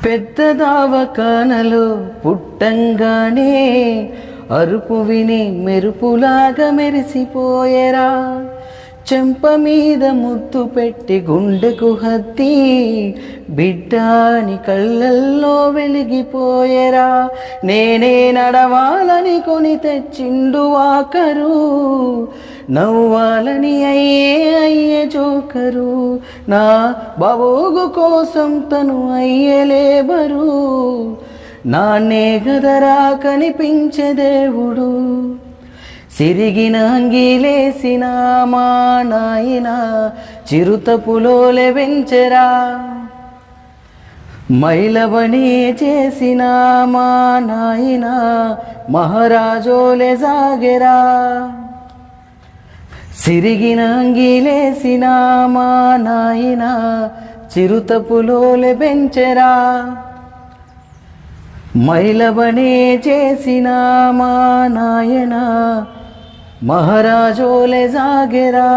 పెద్ద దావకానలో పుట్టంగానే అరుపు విని మెరుపులాగా మెరిసిపోయేరా. చెంప మీద ముద్దు పెట్టి గుండెకు హత్తి బిడ్డాని కళ్ళల్లో వెలిగిపోయేరా. నేనే నడవాలని కొని తెచ్చిండు వాకరు, నవ్వాలని అయ్యే జోకరు. నా బావోగు కోసం తను అయ్యలేబరు, నాన్నే గదరా కనిపించే దేవుడు. సిరిగిన అంగీలేసిన మా నాయన చిరుతపులోలే వెంచెరా. మైలబని చేసిన మా నాయన మహారాజోలే సాగెరా. సిరిగిన అంగీలేసిన మా నాయన చిరుతపులోలే పెంచెరా. మైలబనే చేసిన మా నాయన మహారాజోలే సాగెరా.